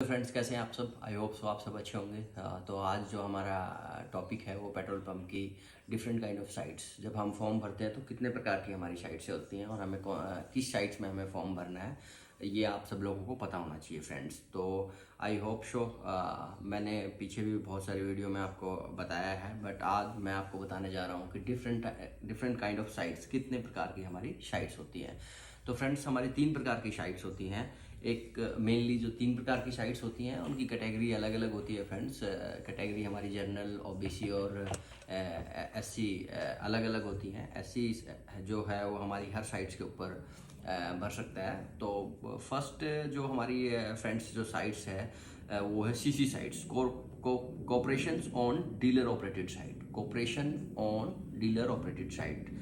Friends, कैसे हैं आप सब? आई होप सो आप सब अच्छे होंगे। तो आज जो हमारा टॉपिक है वो पेट्रोल पंप की डिफरेंट काइंड ऑफ साइट्स। जब हम फॉर्म भरते हैं तो कितने प्रकार की हमारी साइट्स होती हैं और हमें किस साइट्स में हमें फॉर्म भरना है, ये आप सब लोगों को पता होना चाहिए फ्रेंड्स। तो आई होप शो मैंने पीछे भी बहुत सारी वीडियो में आपको बताया है, बट आज मैं आपको बताने जा रहा हूँ कि डिफरेंट काइंड ऑफ साइट्स, कितने प्रकार की हमारी साइट्स होती हैं। तो फ्रेंड्स, हमारी 3 प्रकार की साइट्स होती हैं। एक मेनली जो 3 प्रकार की साइट्स होती हैं उनकी कैटेगरी अलग अलग होती है फ्रेंड्स। कैटेगरी हमारी जनरल, ओबीसी और एससी अलग अलग होती हैं। एससी जो है वो हमारी हर साइट्स के ऊपर भर सकता है। तो फर्स्ट जो हमारी फ्रेंड्स जो साइट्स है वो है CC sites, corporation on dealer operated site. Corporation on dealer operated site,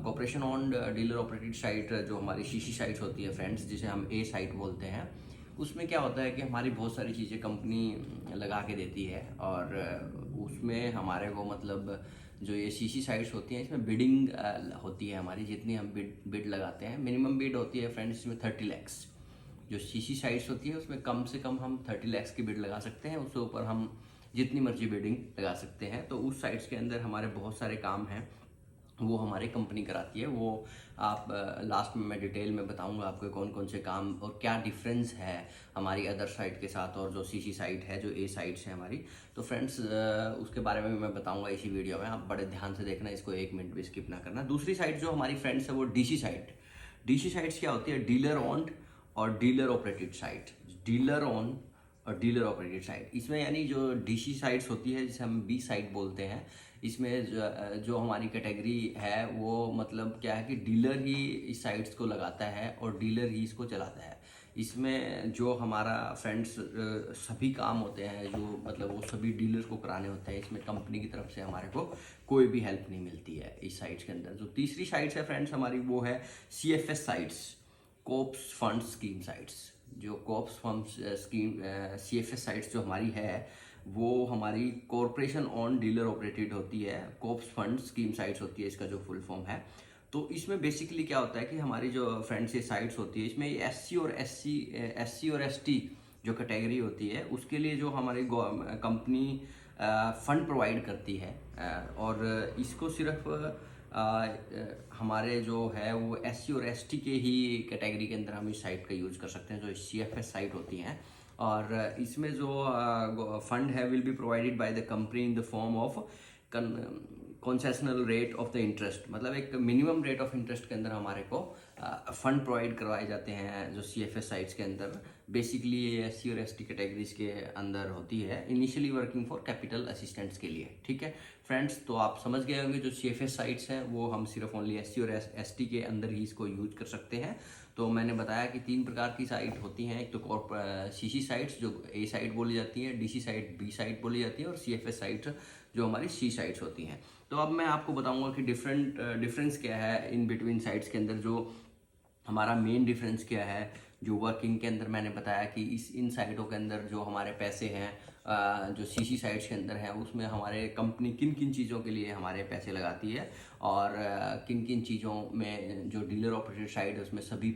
corporation on dealer operated site जो हमारी सीसी साइट्स होती है फ्रेंड्स, जिसे हम ए साइट बोलते हैं। उसमें क्या होता है कि हमारी बहुत सारी चीज़ें कंपनी लगा के देती है और उसमें हमारे को मतलब जो ये सीसी साइट्स होती हैं इसमें बिडिंग होती है हमारी। जितनी हम बिड लगाते हैं, मिनिमम बिड होती है फ्रेंड्स इसमें 30 लैक्स। जो सीसी साइट्स होती है उसमें कम से कम हम 30 लैक्स की बिड लगा सकते हैं, उसके ऊपर हम जितनी मर्जी बिडिंग लगा सकते हैं। तो उस साइट्स के अंदर हमारे बहुत सारे काम हैं, वो हमारी कंपनी कराती है। वो आप लास्ट में मैं डिटेल में बताऊंगा आपको कौन कौन से काम और क्या डिफरेंस है हमारी अदर साइट के साथ और जो सीसी साइट है, जो ए साइट्स है हमारी। तो फ्रेंड्स, उसके बारे में भी मैं बताऊंगा इसी वीडियो में। आप बड़े ध्यान से देखना, इसको 1 मिनट भी स्किप ना करना। दूसरी साइट जो हमारी फ्रेंड्स है वो डीसी साइट। डीसी साइट्स क्या होती है? डीलर ऑन्ड और dealer operated site. Dealer on और डीलर ऑपरेटेड साइट, इसमें यानी जो डीसी साइट्स होती है जिसे हम बी साइट बोलते हैं, इसमें जो हमारी कैटेगरी है वो मतलब क्या है कि डीलर ही इस साइट्स को लगाता है और डीलर ही इसको चलाता है। इसमें जो हमारा फ्रेंड्स सभी काम होते हैं, जो मतलब वो सभी डीलर को कराने होते हैं। इसमें कंपनी की तरफ से हमारे को कोई भी हेल्प नहीं मिलती है इस साइट्स के अंदर। जो तीसरी साइट्स है फ्रेंड्स हमारी, वो है CFS sites, corpus fund scheme sites. जो corpus fund scheme CFS sites जो हमारी है वो हमारी कॉरपोरेशन ऑन डीलर ऑपरेटेड होती है। कोप्स फंड स्कीम साइट्स होती है, इसका जो फुल फॉर्म है। तो इसमें बेसिकली क्या होता है कि हमारी जो फ्रेंड्स ये साइट्स होती है, इसमें एससी और एसटी जो कैटेगरी होती है उसके लिए जो हमारी कंपनी फंड प्रोवाइड करती है। और इसको सिर्फ हमारे जो है वो एससी और एसटी के ही कैटेगरी के अंदर हम इस साइट का यूज़ कर सकते हैं, जो सीएफएस साइट होती हैं। और इसमें जो फंड है will be provided by the company in the form of concessional rate of the interest. मतलब एक मिनिमम रेट ऑफ इंटरेस्ट के अंदर हमारे को फंड प्रोवाइड करवाए जाते हैं जो सीएफएस साइट्स के अंदर। बेसिकली ये एससी और एसटी कैटेगरीज के अंदर होती है, initially working for capital assistants के लिए। ठीक है फ्रेंड्स, तो आप समझ गए होंगे जो सीएफएस साइट्स हैं वो हम सिर्फ ओनली एससी और एसटी के अंदर ही इसको यूज कर सकते हैं। तो मैंने बताया कि 3 प्रकार की साइट होती हैं। एक तो सीसी साइट्स जो ए साइट बोली जाती है, डीसी साइट बी साइट बोली जाती है, और सीएफएस साइट्स जो हमारी सी साइट्स होती हैं। तो अब मैं आपको बताऊंगा कि डिफरेंस क्या है इन बिटवीन साइट्स के अंदर। जो हमारा मेन डिफरेंस क्या है, जो वर्किंग के अंदर मैंने बताया कि इन साइटों के अंदर जो हमारे पैसे हैं, जो सीसी साइट्स के अंदर है उसमें हमारे कंपनी किन किन चीज़ों के लिए हमारे पैसे लगाती है, और किन किन चीज़ों में जो डीलर ऑपरेटेड साइट है उसमें सभी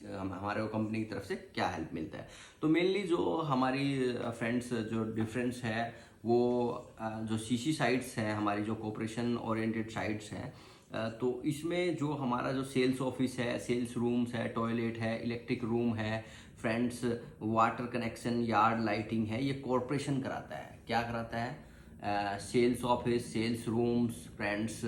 हमारे कंपनी की तरफ से क्या हेल्प मिलता है। तो मेनली जो हमारी फ्रेंड्स जो डिफरेंस है वो जो सीसी साइट्स हैं हमारी, जो कॉर्पोरेशन ओरिएंटेड साइट्स हैं, तो इसमें जो हमारा जो सेल्स ऑफिस है, सेल्स रूम्स है, टॉयलेट है, इलेक्ट्रिक रूम है friends, water connection, yard lighting है, ये कॉरपोरेशन कराता है। क्या कराता है? Sales office, sales rooms friends,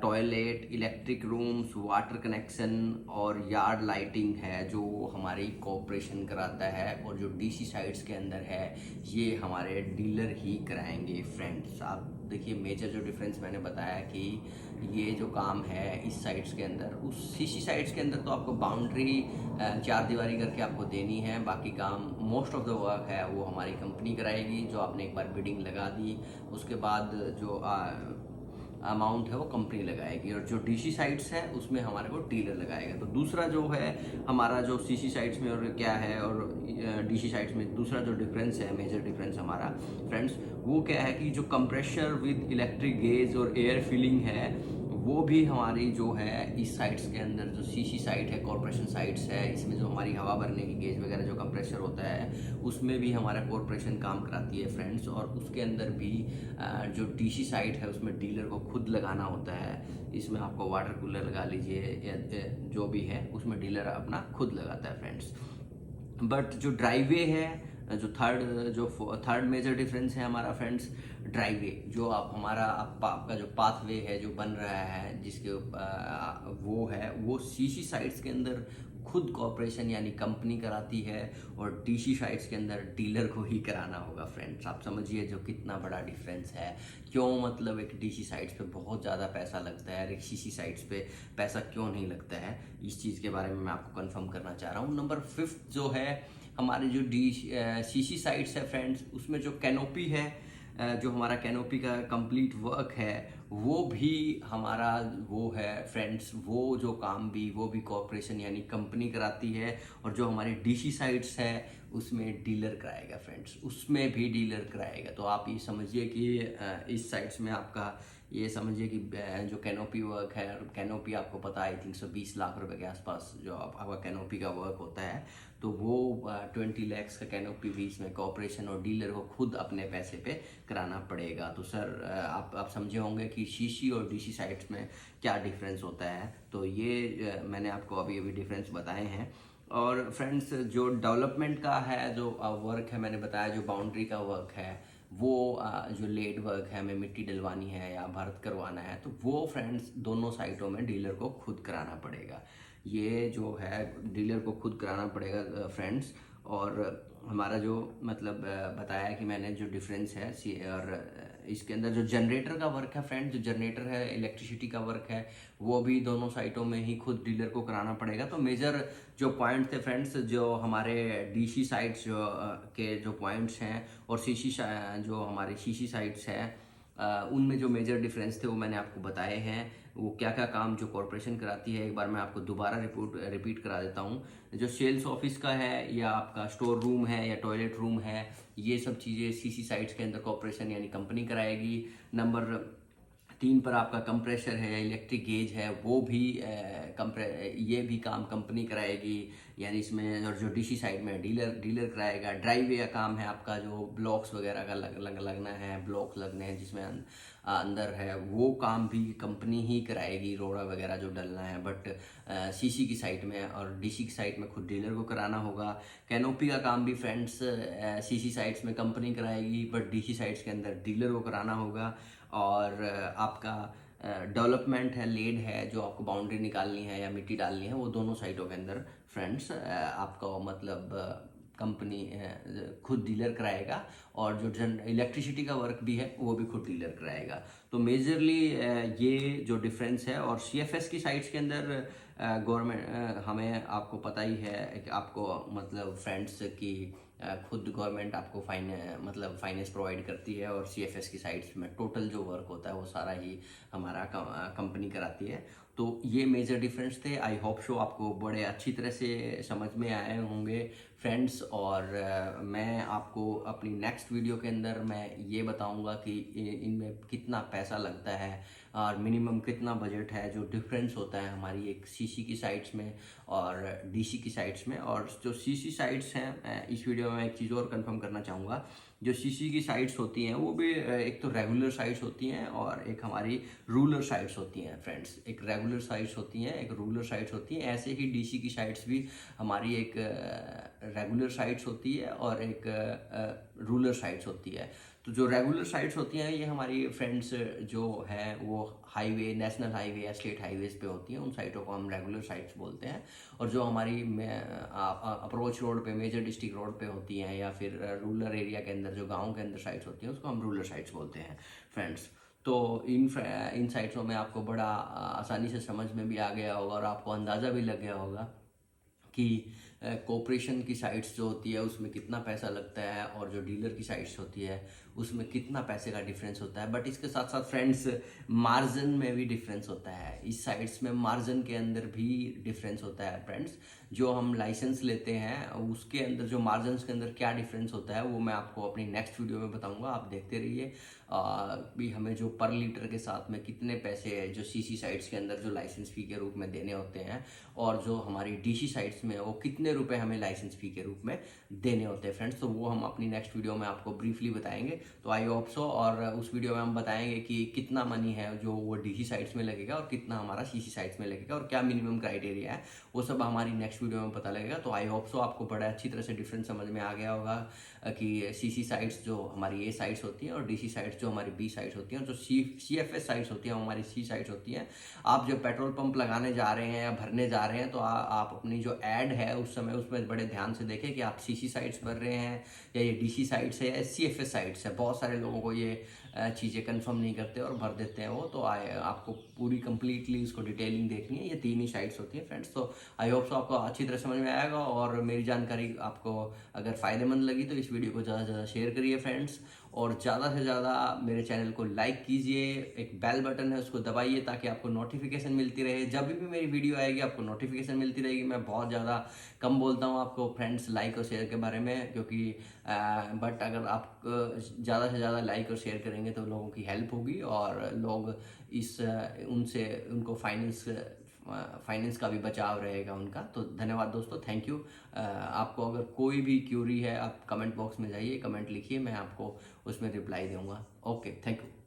toilet, electric rooms, water connection और यार्ड लाइटिंग है जो हमारी कॉरपोरेशन कराता है। और जो डीसी साइट्स के अंदर है ये हमारे डीलर ही कराएंगे फ्रेंड्स। आप देखिए मेजर जो डिफरेंस मैंने बताया कि ये जो काम है इस साइट्स के अंदर, उस सीसी साइट्स के अंदर तो आपको बाउंड्री 4 दीवारी करके आपको देनी है। बाकी काम मोस्ट ऑफ द वर्क है वो हमारी कंपनी कराएगी। जो आपने एक बार बिडिंग लगा दी उसके बाद जो अमाउंट है वो कंपनी लगाएगी, और जो डीसी साइट्स है उसमें हमारे को डीलर लगाएगा। तो दूसरा जो है हमारा जो सीसी साइट्स में और क्या है और डीसी साइट्स में दूसरा जो डिफरेंस है, मेजर डिफरेंस हमारा फ्रेंड्स, वो क्या है कि जो कंप्रेशर विद इलेक्ट्रिक गेज और एयर फिलिंग है वो भी हमारी जो है इस साइट्स के अंदर जो सीसी साइट है, कॉरपोरेशन साइट्स है, इसमें जो हमारी हवा भरने की गेज वगैरह जो कंप्रेशर होता है उसमें भी हमारा कॉरपोरेशन काम कराती है फ्रेंड्स। और उसके अंदर भी जो डीसी साइट है उसमें डीलर को खुद लगाना होता है। इसमें आपको वाटर कूलर लगा लीजिए या जो भी है उसमें डीलर अपना खुद लगाता है फ्रेंड्स। बट जो ड्राइवे है, जो थर्ड मेजर डिफरेंस है हमारा फ्रेंड्स, ड्राइवे जो हमारा आपका जो पाथवे है जो बन रहा है जिसके वो सीसी साइट्स के अंदर खुद कॉरपोरेशन यानी कंपनी कराती है और डीसी साइट्स के अंदर डीलर को ही कराना होगा फ्रेंड्स। आप समझिए जो कितना बड़ा डिफरेंस है। क्यों, मतलब एक डीसी साइट्स पे बहुत ज़्यादा पैसा लगता है और एक सीसी साइट्स पे पैसा क्यों नहीं लगता है, इस चीज़ के बारे में मैं आपको कंफर्म करना चाह रहा हूँ। नंबर 5 जो है हमारे जो सीसी साइट्स है फ्रेंड्स, उसमें जो कैनोपी है, जो हमारा कैनोपी का कंप्लीट वर्क है वो भी हमारा वो है फ्रेंड्स, वो भी कॉरपोरेशन यानी कंपनी कराती है। और जो हमारी डीसी साइट्स है उसमें डीलर कराएगा फ्रेंड्स, उसमें भी डीलर कराएगा। तो आप ये समझिए कि इस साइट्स में आपका ये समझिए कि जो कैनोपी वर्क है, कैनोपी आपको पता है आई थिंक 20 लाख रुपए के आसपास जो आपका कैनोपी का वर्क होता है, तो वो 20 लाख का कैनोपी भी इसमें कॉरपोरेशन और डीलर को खुद अपने पैसे पे कराना पड़ेगा। तो सर आप समझे होंगे कि सीसी और डीसी साइट्स में क्या डिफरेंस होता है। तो ये मैंने आपको अभी डिफरेंस बताए हैं। और फ्रेंड्स जो डेवलपमेंट का है जो वर्क है, मैंने बताया जो बाउंड्री का वर्क है वो जो लेड वर्क है, हमें मिट्टी डलवानी है या भरत करवाना है, तो वो फ्रेंड्स दोनों साइटों में डीलर को खुद कराना पड़ेगा। ये जो है डीलर को खुद कराना पड़ेगा फ्रेंड्स। और हमारा जो मतलब बताया कि मैंने जो डिफरेंस है और इसके अंदर जो जनरेटर का वर्क है फ्रेंड्स, जो जनरेटर है इलेक्ट्रिसिटी का वर्क है वो भी दोनों साइटों में ही खुद डीलर को कराना पड़ेगा। तो मेजर जो पॉइंट थे फ्रेंड्स, जो हमारे डीसी साइट्स के जो पॉइंट्स हैं और जो हमारे सीसी साइट्स हैं उनमें जो मेजर डिफरेंस थे वो मैंने आपको बताए हैं। वो क्या क्या काम जो कॉरपोरेशन कराती है एक बार मैं आपको दोबारा रिपीट करा देता हूँ। जो सेल्स ऑफिस का है या आपका स्टोर रूम है या टॉयलेट रूम है, ये सब चीज़ें सीसी साइट्स के अंदर कॉरपोरेशन यानी कंपनी कराएगी। नंबर 3 पर आपका कंप्रेशर है, इलेक्ट्रिक गेज है, वो भी ये भी काम कंपनी कराएगी यानी इसमें। और जो डीसी साइड में डीलर कराएगा। ड्राइवे का काम है आपका, जो ब्लॉक्स वगैरह का लगना है, ब्लॉक लगने हैं जिसमें अंदर है, वो काम भी कंपनी ही कराएगी, रोड़ा वगैरह जो डलना है। बट सीसी की साइट में और डीसी की साइट में खुद डीलर को कराना होगा। कैनोपी का काम भी फ्रेंड्स सीसी साइट्स में कंपनी कराएगी बट डीसी साइट्स के अंदर डीलर को कराना होगा। और आपका डेवलपमेंट है, लेड है, जो आपको बाउंड्री निकालनी है या मिट्टी डालनी है, वो दोनों साइटों के अंदर फ्रेंड्स आपका मतलब कंपनी खुद डीलर कराएगा। और जो इलेक्ट्रिसिटी का वर्क भी है वो भी खुद डीलर कराएगा। तो मेजरली ये जो डिफरेंस है। और सीएफएस की साइट्स के अंदर गवर्नमेंट हमें आपको पता ही है कि आपको मतलब फ्रेंड्स की खुद गवर्नमेंट आपको फाइनेंस प्रोवाइड करती है। और सीएफएस की साइट्स में टोटल जो वर्क होता है वो सारा ही हमारा कंपनी कराती है। तो ये मेजर डिफरेंस थे। आई होप शो आपको बड़े अच्छी तरह से समझ में आए होंगे फ्रेंड्स। और मैं आपको अपनी नेक्स्ट वीडियो के अंदर मैं ये बताऊंगा कि इनमें कितना पैसा लगता है और मिनिमम कितना बजट है, जो डिफरेंस होता है हमारी एक सीसी की साइट्स में और डीसी की साइट्स में। और जो सीसी साइट्स हैं, इस वीडियो में एक चीज़ और कंफर्म करना चाहूँगा, जो सीसी की साइट्स होती हैं वो भी एक तो रेगुलर साइट्स होती हैं और एक हमारी रूरल साइट्स होती हैं फ्रेंड्स। एक रेगुलर साइट्स होती हैं, एक रूरल साइट्स होती हैं। ऐसे ही डीसी की साइट्स भी हमारी एक रेगुलर साइट्स होती है और एक रूरल साइट्स होती है। तो जो रेगुलर साइट्स होती हैं ये हमारी फ्रेंड्स जो है वो हाईवे, नेशनल हाईवे या स्टेट हाईवेज पे होती हैं, उन साइटों को हम रेगुलर साइट्स बोलते हैं। और जो हमारी अप्रोच रोड पे, मेजर डिस्ट्रिक्ट रोड पे होती हैं या फिर रूरल एरिया के अंदर जो गाँव के अंदर साइट्स होती हैं उसको हम रूरल साइट्स बोलते हैं फ्रेंड्स। तो इन साइट्सों में आपको बड़ा आसानी से समझ में भी आ गया होगा और आपको अंदाज़ा भी लग गया होगा कि कॉरपोरेशन की साइट्स जो होती है उसमें कितना पैसा लगता है और जो डीलर की साइट्स होती है उसमें कितना पैसे का डिफरेंस होता है। बट इसके साथ साथ फ्रेंड्स मार्जिन में भी डिफरेंस होता है। इस साइट्स में मार्जिन के अंदर भी डिफरेंस होता है फ्रेंड्स। जो हम लाइसेंस लेते हैं उसके अंदर जो मार्जिन के अंदर क्या डिफरेंस होता है वो मैं आपको अपनी नेक्स्ट वीडियो में बताऊंगा। आप देखते रहिए। भी हमें जो पर लीटर के साथ में कितने पैसे जो सीसी साइट्स के अंदर जो लाइसेंस फी के रूप में देने होते हैं और जो हमारी डीसी साइट्स में वो कितने रुपए हमें लाइसेंस फी के रूप में देने होते हैं फ्रेंड्स। तो वो हम अपनी नेक्स्ट वीडियो में आपको ब्रीफली बताएंगे। तो आई होप सो। और उस वीडियो में हम बताएंगे कि कितना मनी है जो वो डीसी साइट्स में लगेगा और कितना हमारा सीसी साइट्स में लगेगा और क्या मिनिमम क्राइटेरिया है, वो सब हमारी नेक्स्ट वीडियो में पता लगेगा। तो आई होप सो आपको बड़ा अच्छी तरह से डिफरेंस समझ में आ गया होगा कि सीसी साइट्स जो हमारी ए साइट्स होती हैं और डीसी साइट्स जो हमारी बी साइट्स होती हैं, जो सीएफएस साइट्स होती हैं वो हमारी सी साइट्स होती हैं। आप जब पेट्रोल पंप लगाने जा रहे हैं या भरने जा रहे हैं तो आप अपनी जो ऐड है उस समय उसमें बड़े ध्यान से देखें कि आप सीसी साइट्स भर रहे हैं या ये डीसी साइट्स है या सीएफएस साइट्स है। बहुत सारे लोगों को ये चीज़ें कंफर्म नहीं करते और भर देते हैं वो। तो आपको पूरी कंप्लीटली इसको डिटेलिंग देखनी है। ये 3 ही साइट्स होती हैं फ्रेंड्स। तो आई होप सो आपको अच्छी तरह समझ में आएगा और मेरी जानकारी आपको अगर फ़ायदेमंद लगी तो इस वीडियो को ज़्यादा से ज़्यादा शेयर करिए फ्रेंड्स। और ज़्यादा से ज़्यादा मेरे चैनल को लाइक कीजिए। एक बेल बटन है उसको दबाइए ताकि आपको नोटिफिकेशन मिलती रहे। जब भी मेरी वीडियो आएगी आपको नोटिफिकेशन मिलती रहेगी। मैं बहुत ज़्यादा कम बोलता हूँ आपको फ्रेंड्स लाइक और शेयर के बारे में, क्योंकि बट अगर आप ज़्यादा से ज़्यादा लाइक और शेयर करेंगे तो लोगों की हेल्प होगी और लोग उनसे उनको फाइनेंस का भी बचाव रहेगा उनका। तो धन्यवाद दोस्तों, थैंक यू। आपको अगर कोई भी क्यूरी है आप कमेंट बॉक्स में जाइए, कमेंट लिखिए, मैं आपको उसमें रिप्लाई दूंगा। Okay, thank you.